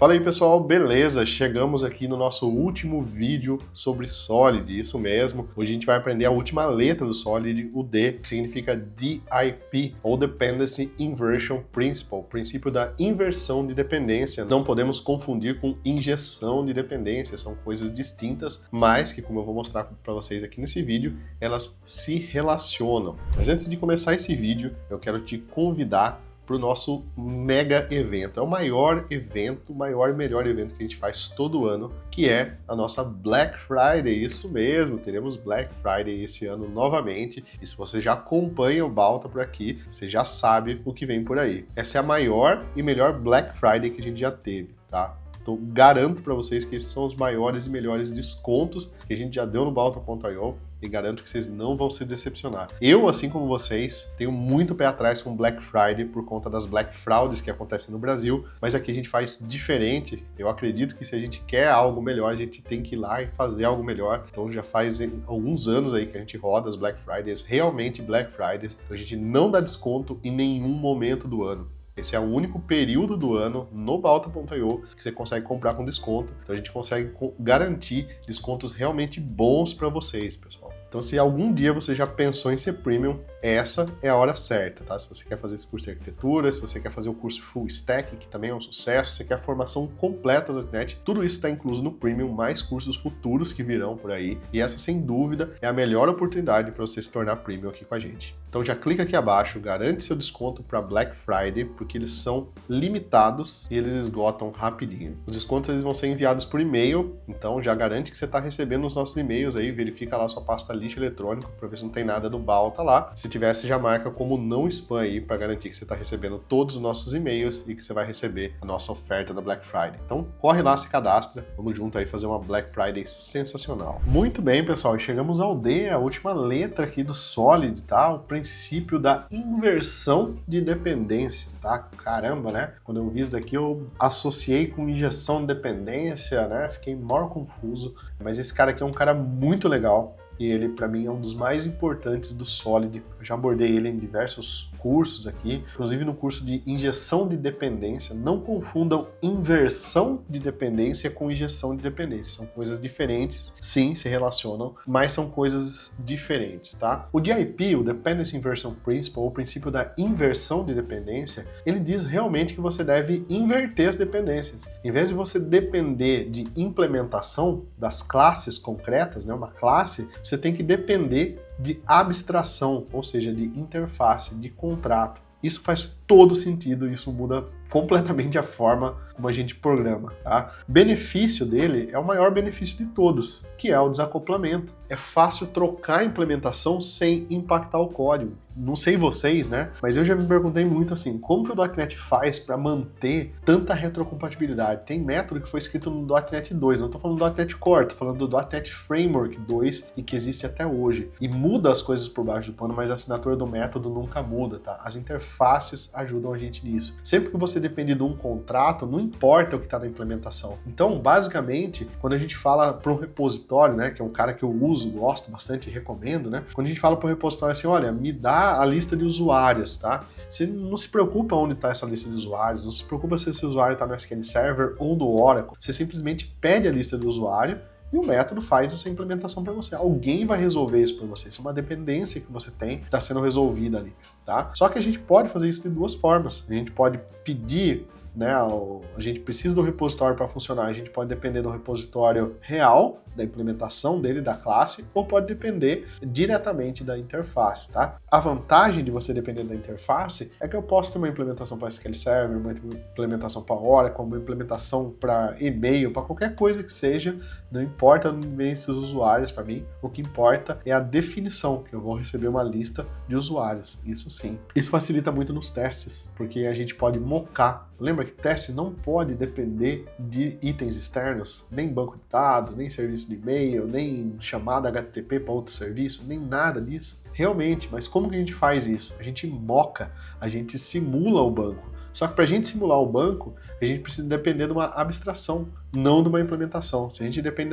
Fala aí pessoal, beleza? Chegamos aqui no nosso último vídeo sobre Solid, isso mesmo. Hoje a gente vai aprender a última letra do Solid, o D, que significa DIP, ou Dependency Inversion Principle, princípio da inversão de dependência. Não podemos confundir com injeção de dependência, são coisas distintas, mas que, como eu vou mostrar para vocês aqui nesse vídeo, elas se relacionam. Mas antes de começar esse vídeo, eu quero te convidar para o nosso mega evento. É o maior evento, o maior e melhor evento que a gente faz todo ano, que é a nossa Black Friday. Isso mesmo, teremos Black Friday esse ano novamente. E se você já acompanha o Balta por aqui, você já sabe o que vem por aí. Essa é a maior e melhor Black Friday que a gente já teve, tá? Então, garanto para vocês que esses são os maiores e melhores descontos que a gente já deu no Balta.io e garanto que vocês não vão se decepcionar. Eu, assim como vocês, tenho muito pé atrás com Black Friday por conta das Black Fraudes que acontecem no Brasil, mas aqui a gente faz diferente. Eu acredito que se a gente quer algo melhor, a gente tem que ir lá e fazer algo melhor. Então já faz alguns anos aí que a gente roda as Black Fridays, realmente Black Fridays. Então a gente não dá desconto em nenhum momento do ano. Esse é o único período do ano no Balta.io que você consegue comprar com desconto. Então a gente consegue garantir descontos realmente bons para vocês, pessoal. Então se algum dia você já pensou em ser premium, essa é a hora certa, tá? Se você quer fazer esse curso de arquitetura, se você quer fazer o curso Full Stack, que também é um sucesso, se você quer a formação completa do .NET, tudo isso está incluso no premium, mais cursos futuros que virão por aí. E essa, sem dúvida, é a melhor oportunidade para você se tornar premium aqui com a gente. Então já clica aqui abaixo, garante seu desconto para Black Friday, porque eles são limitados e eles esgotam rapidinho. Os descontos eles vão ser enviados por e-mail, então já garante que você está recebendo os nossos e-mails aí, verifica lá sua pasta lixo eletrônico para ver se não tem nada do Balta lá. Se tivesse, já marca como não spam aí para garantir que você está recebendo todos os nossos e-mails e que você vai receber a nossa oferta da Black Friday. Então corre lá, se cadastra, vamos junto aí fazer uma Black Friday sensacional. Muito bem, pessoal, chegamos ao D, a última letra aqui do Solid, tá? O princípio da inversão de dependência, tá? Caramba, né? Quando eu vi isso daqui, eu associei com injeção de dependência, né? Fiquei maior confuso, mas esse cara aqui é um cara muito legal. E ele, para mim, é um dos mais importantes do Solid. Eu já abordei ele em diversos cursos aqui, inclusive no curso de injeção de dependência. Não confundam inversão de dependência com injeção de dependência. São coisas diferentes, sim, se relacionam, mas são coisas diferentes, tá? O DIP, o Dependency Inversion Principle, ou o princípio da inversão de dependência, ele diz realmente que você deve inverter as dependências. Em vez de você depender de implementação das classes concretas, né, uma classe, você tem que depender de abstração, ou seja, de interface, de contrato. Isso faz todo sentido, isso muda completamente a forma como a gente programa, tá? O benefício dele é o maior benefício de todos, que é o desacoplamento. É fácil trocar a implementação sem impactar o código. Não sei vocês, né? Mas eu já me perguntei muito assim, como que o .NET faz para manter tanta retrocompatibilidade? Tem método que foi escrito no .NET 2, não estou falando do .NET Core, estou falando do .NET Framework 2 e que existe até hoje. E muda as coisas por baixo do pano, mas a assinatura do método nunca muda, tá? As interfaces ajudam a gente nisso. Sempre que você depende de um contrato, não importa o que está na implementação. Então, basicamente, quando a gente fala para um repositório, né, que é um cara que eu uso, gosto bastante e recomendo, né? Quando a gente fala para o repositório assim, olha, me dá a lista de usuários, tá? Você não se preocupa onde está essa lista de usuários, não se preocupa se esse usuário está no SQL Server ou no Oracle. Você simplesmente pede a lista do usuário e o método faz essa implementação para você. Alguém vai resolver isso para você. Isso é uma dependência que você tem que está sendo resolvida ali, tá? Só que a gente pode fazer isso de duas formas. A gente pode pedir, né, a gente precisa do repositório para funcionar, a gente pode depender do repositório real, da implementação dele, da classe, ou pode depender diretamente da interface, tá? A vantagem de você depender da interface é que eu posso ter uma implementação para SQL Server, uma implementação para Oracle, uma implementação para e-mail, para qualquer coisa que seja, não importa bem esses usuários para mim, o que importa é a definição, que eu vou receber uma lista de usuários, isso sim. Isso facilita muito nos testes, porque a gente pode mocar. Lembra que testes não pode depender de itens externos, nem banco de dados, nem serviço de e-mail, nem chamada HTTP para outro serviço, nem nada disso. Realmente, mas como que a gente faz isso? A gente moca, a gente simula o banco. Só que para a gente simular o banco, a gente precisa depender de uma abstração, não de uma implementação. Se a gente depende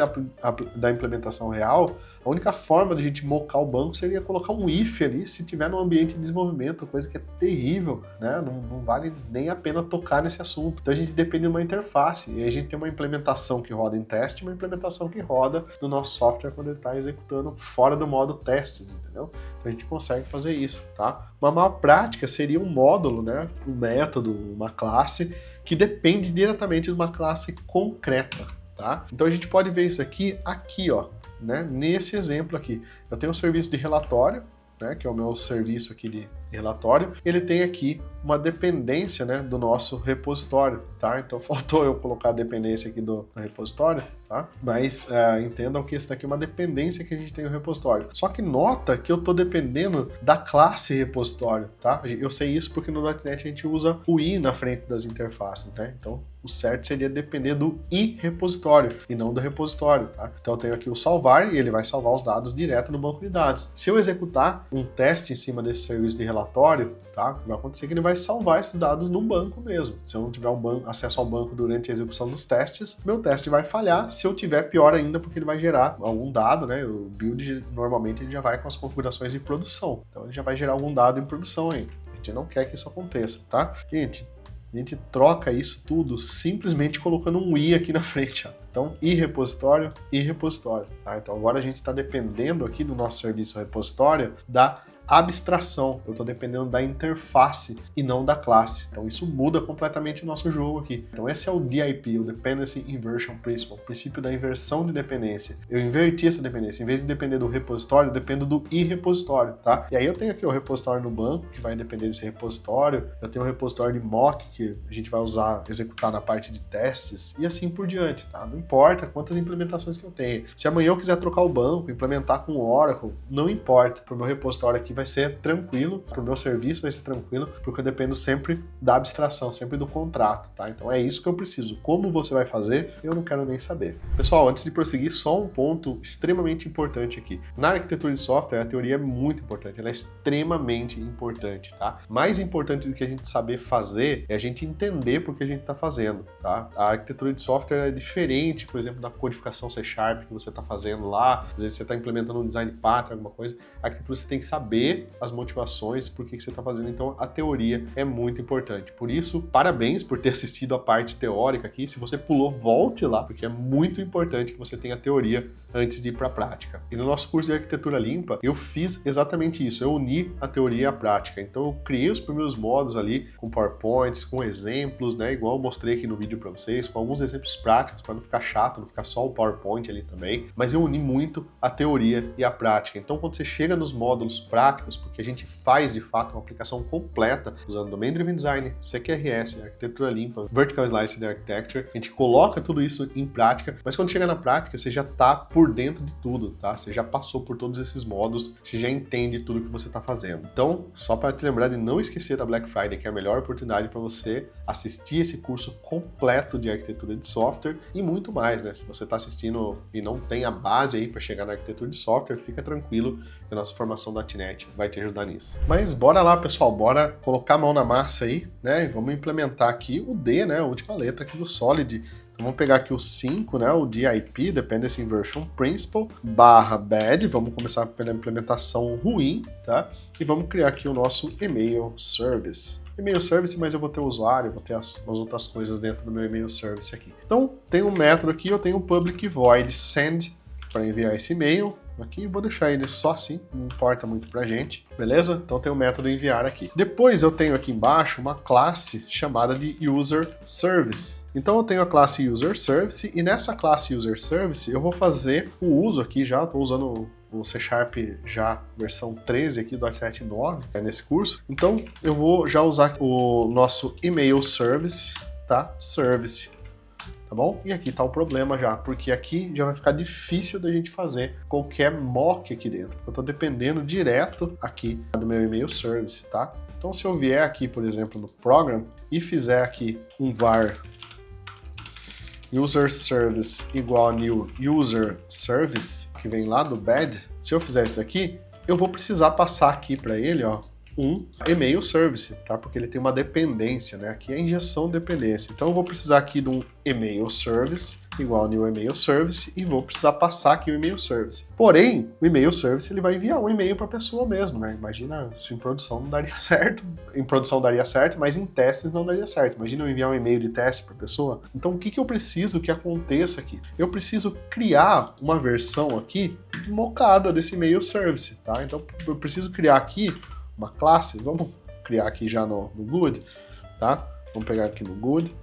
da implementação real, a única forma de a gente mocar o banco seria colocar um if ali, se tiver no ambiente de desenvolvimento, coisa que é terrível, né? Não vale nem a pena tocar nesse assunto. Então a gente depende de uma interface, e aí a gente tem uma implementação que roda em teste e uma implementação que roda no nosso software quando ele está executando fora do modo testes, entendeu? Então a gente consegue fazer isso, tá? Uma maior prática seria um módulo, né? Um método, uma classe, que depende diretamente de uma classe concreta, tá? Então a gente pode ver isso aqui, ó, né? Nesse exemplo aqui. Eu tenho um serviço de relatório, né? Que é o meu serviço aqui de relatório. Ele tem aqui uma dependência, né, do nosso repositório, tá? Então faltou eu colocar a dependência aqui do repositório, tá? Mas entendam que esse daqui é uma dependência que a gente tem no repositório. Só que nota que eu estou dependendo da classe repositório, tá? Eu sei isso porque no .NET a gente usa o i na frente das interfaces, né? Então o certo seria depender do i repositório e não do repositório, tá? Então eu tenho aqui o salvar e ele vai salvar os dados direto no banco de dados. Se eu executar um teste em cima desse serviço de relatório, tá? Vai acontecer que ele vai salvar esses dados no banco mesmo. Se eu não tiver acesso ao banco durante a execução dos testes, meu teste vai falhar. Se eu tiver, pior ainda, porque ele vai gerar algum dado, né? O build normalmente ele já vai com as configurações em produção. Então ele já vai gerar algum dado em produção aí. A gente não quer que isso aconteça, tá? Gente, a gente troca isso tudo simplesmente colocando um i aqui na frente, ó. Então, i repositório, tá? Então agora a gente está dependendo aqui do nosso serviço repositório da abstração. Eu estou dependendo da interface e não da classe. Então isso muda completamente o nosso jogo aqui. Então esse é o DIP, o Dependency Inversion Principle, o princípio da inversão de dependência. Eu inverti essa dependência. Em vez de depender do repositório, eu dependo do i-repositório, tá? E aí eu tenho aqui o repositório no banco, que vai depender desse repositório. Eu tenho o repositório de mock, que a gente vai usar, executar na parte de testes, e assim por diante, tá? Não importa quantas implementações que eu tenha. Se amanhã eu quiser trocar o banco, implementar com o Oracle, não importa. Para o meu repositório aqui vai ser tranquilo, para o meu serviço vai ser tranquilo, porque eu dependo sempre da abstração, sempre do contrato, tá? Então é isso que eu preciso. Como você vai fazer, eu não quero nem saber. Pessoal, antes de prosseguir, só um ponto extremamente importante aqui. Na arquitetura de software, a teoria é muito importante, ela é extremamente importante, tá? Mais importante do que a gente saber fazer é a gente entender por que a gente está fazendo, tá? A arquitetura de software é diferente, por exemplo, da codificação C# que você está fazendo lá, às vezes você está implementando um design pattern, alguma coisa, a arquitetura você tem que saber as motivações, por que você está fazendo, então a teoria é muito importante. Por isso, parabéns por ter assistido a parte teórica aqui. Se você pulou, volte lá, porque é muito importante que você tenha teoria antes de ir para a prática. E no nosso curso de arquitetura limpa, eu fiz exatamente isso, eu uni a teoria e a prática. Então eu criei os primeiros módulos ali com PowerPoints, com exemplos, né, igual eu mostrei aqui no vídeo para vocês, com alguns exemplos práticos para não ficar chato, não ficar só o PowerPoint ali também, mas eu uni muito a teoria e a prática. Então quando você chega nos módulos práticos, porque a gente faz de fato uma aplicação completa usando Domain Driven Design, CQRS, arquitetura limpa, Vertical Sliced Architecture, a gente coloca tudo isso em prática, mas quando chega na prática você já está por dentro de tudo, tá? Você já passou por todos esses modos, você já entende tudo que você está fazendo. Então, só para te lembrar de não esquecer da Black Friday, que é a melhor oportunidade para você assistir esse curso completo de arquitetura de software e muito mais, né? Se você está assistindo e não tem a base aí para chegar na arquitetura de software, fica tranquilo que a nossa formação .NET vai te ajudar nisso. Mas bora lá, pessoal, bora colocar a mão na massa aí, né? E vamos implementar aqui o D, né? A última letra aqui do Solid. Então vamos pegar aqui o 5, né? O DIP, Dependency Inversion Principle, /bad. Vamos começar pela implementação ruim, tá? E vamos criar aqui o nosso email service. E-mail service, mas eu vou ter o usuário, vou ter as outras coisas dentro do meu e-mail service aqui. Então, tem um método aqui, eu tenho um public void send para enviar esse e-mail. Aqui vou deixar ele só assim, não importa muito pra gente, beleza? Então tem o método enviar aqui. Depois eu tenho aqui embaixo uma classe chamada de user service. Então eu tenho a classe user service e nessa classe user service eu vou fazer o uso aqui já, estou usando o C# já versão 13 aqui do .NET 9 nesse curso. Então eu vou já usar o nosso email service, tá? Service. Tá bom? E aqui tá o problema já, porque aqui já vai ficar difícil da gente fazer qualquer mock aqui dentro. Eu tô dependendo direto aqui do meu email service, tá? Então se eu vier aqui, por exemplo, no program e fizer aqui um var user service igual a new user service, que vem lá do bad, se eu fizer isso aqui, eu vou precisar passar aqui para ele, ó, um email service, tá? Porque ele tem uma dependência, né? Aqui é a injeção de dependência. Então eu vou precisar aqui de um email service igual new email service e vou precisar passar aqui o email service. Porém, o email service ele vai enviar um e-mail para a pessoa mesmo, né? Imagina se em produção não daria certo. Em produção daria certo, mas em testes não daria certo. Imagina eu enviar um e-mail de teste para a pessoa. Então o que eu preciso que aconteça aqui? Eu preciso criar uma versão aqui mocada desse email service, tá? Então eu preciso criar aqui uma classe, vamos criar aqui já no good, tá? Vamos pegar aqui no good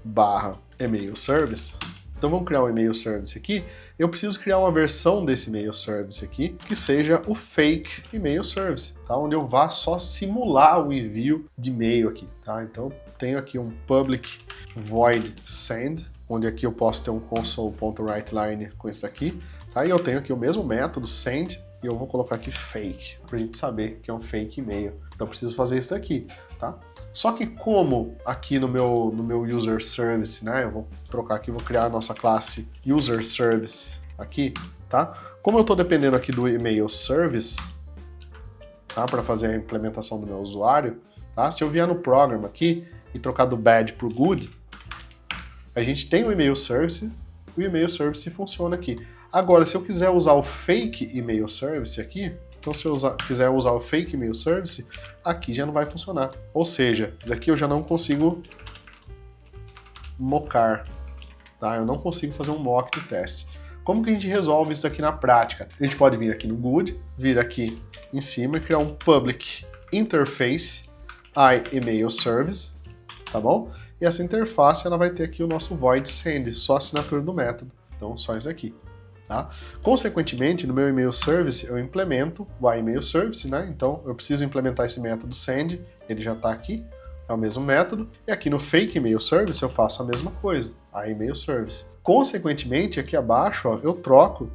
/email service. Então vamos criar um email service aqui. Eu preciso criar uma versão desse email service aqui que seja o fake email service, tá? Onde eu vá só simular o envio de e-mail aqui, tá? Então tenho aqui um public void send, onde aqui eu posso ter um console.writeLine com isso aqui, tá? E eu tenho aqui o mesmo método send e eu vou colocar aqui fake, pra gente saber que é um fake e-mail. Então eu preciso fazer isso daqui, tá? Só que como aqui no meu user service, né, eu vou trocar aqui, vou criar a nossa classe user service aqui, tá? Como eu estou dependendo aqui do email service, tá, para fazer a implementação do meu usuário, tá? Se eu vier no program aqui e trocar do bad para o good, a gente tem o email service funciona aqui. Agora, se eu quiser usar o fake email service aqui, então se eu quiser usar o fake email service, aqui já não vai funcionar. Ou seja, isso aqui eu já não consigo mocar, tá? Eu não consigo fazer um mock de teste. Como que a gente resolve isso aqui na prática? A gente pode vir aqui no good, vir aqui em cima e criar um public interface email service, tá bom? E essa interface ela vai ter aqui o nosso void send, só a assinatura do método. Então só isso aqui. Tá? Consequentemente, no meu email service, eu implemento o email service, né? Então, eu preciso implementar esse método send, ele já está aqui, é o mesmo método. E aqui no fake email service, eu faço a mesma coisa, a email service. Consequentemente, aqui abaixo, ó, eu troco,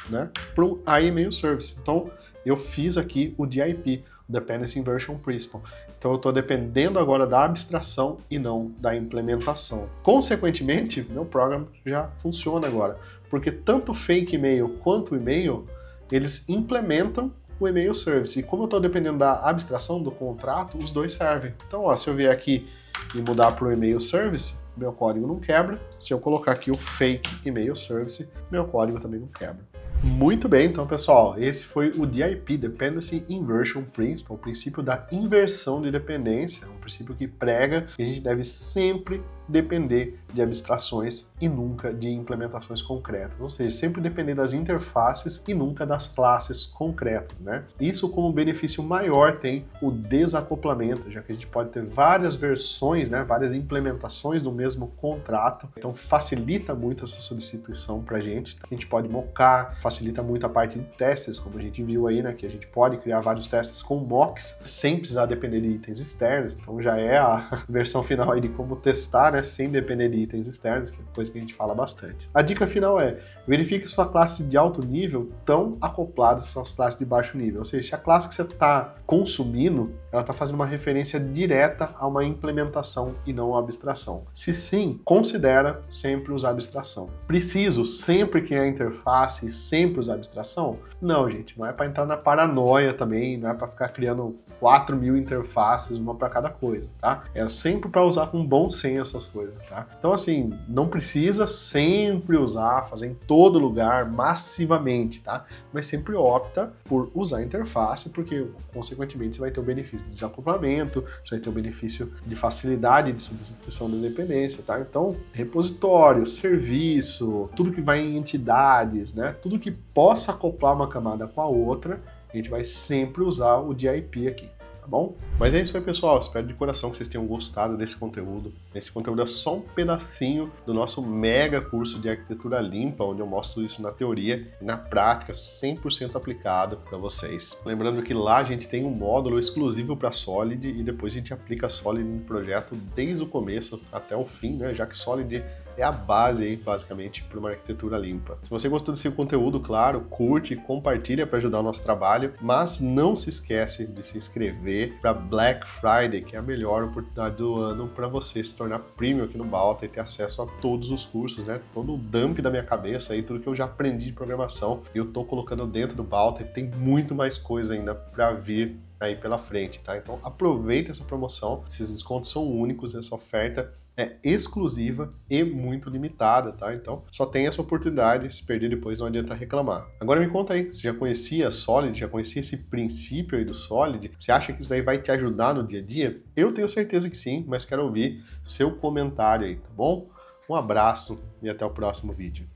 né, para o email service. Então, eu fiz aqui o DIP, Dependency Inversion Principle. Então, eu estou dependendo agora da abstração e não da implementação. Consequentemente, meu programa já funciona agora. Porque tanto o fake email quanto o e-mail, eles implementam o email service. E como eu estou dependendo da abstração do contrato, os dois servem. Então, ó, se eu vier aqui e mudar para o email service, meu código não quebra. Se eu colocar aqui o fake email service, meu código também não quebra. Muito bem, então pessoal, esse foi o DIP, Dependency Inversion Principle, o princípio da inversão de dependência, um princípio que prega que a gente deve sempre depender de abstrações e nunca de implementações concretas, ou seja, sempre depender das interfaces e nunca das classes concretas, né? Isso como benefício maior tem o desacoplamento, já que a gente pode ter várias versões, né, várias implementações do mesmo contrato, então facilita muito essa substituição para a gente pode mocar, facilita muito a parte de testes, como a gente viu aí, né, que a gente pode criar vários testes com mocks sem precisar depender de itens externos, então já é a versão final aí de como testar, né, sem depender de itens externos, que é coisa que a gente fala bastante. A dica final é, verifique sua classe de alto nível tão acoplada às suas classes de baixo nível, ou seja, se a classe que você está consumindo, ela está fazendo uma referência direta a uma implementação e não a abstração. Se sim, considera sempre usar abstração. Preciso sempre criar interface e sempre usar abstração? Não, gente, não é para entrar na paranoia também, não é para ficar criando 4.000 interfaces, uma para cada coisa, tá? É sempre para usar com bom senso essas coisas, tá? Então, assim, não precisa sempre usar, fazer em todo lugar, massivamente, tá? Mas sempre opta por usar a interface, porque, consequentemente, você vai ter o benefício de desacoplamento, você vai ter o benefício de facilidade de substituição da dependência, tá? Então, repositório, serviço, tudo que vai em entidades, né? Tudo que possa acoplar uma camada com a outra, a gente vai sempre usar o DIP aqui, tá bom? Mas é isso aí, pessoal. Espero de coração que vocês tenham gostado desse conteúdo. Esse conteúdo é só um pedacinho do nosso mega curso de arquitetura limpa, onde eu mostro isso na teoria e na prática, 100% aplicado para vocês. Lembrando que lá a gente tem um módulo exclusivo para Solid e depois a gente aplica Solid no projeto desde o começo até o fim, né? Já que Solid é a base aí, basicamente, para uma arquitetura limpa. Se você gostou desse conteúdo, claro, curte e compartilha para ajudar o nosso trabalho, mas não se esquece de se inscrever para Black Friday, que é a melhor oportunidade do ano para você se tornar premium aqui no Balta e ter acesso a todos os cursos, né? Todo o dump da minha cabeça aí, tudo que eu já aprendi de programação, eu tô colocando dentro do Balta e tem muito mais coisa ainda para vir aí pela frente, tá? Então aproveita essa promoção, esses descontos são únicos, essa oferta é exclusiva e muito limitada, tá? Então só tem essa oportunidade, se perder depois não adianta reclamar. Agora me conta aí, você já conhecia a Solid, já conhecia esse princípio aí do Solid? Você acha que isso daí vai te ajudar no dia a dia? Eu tenho certeza que sim, mas quero ouvir seu comentário aí, tá bom? Um abraço e até o próximo vídeo.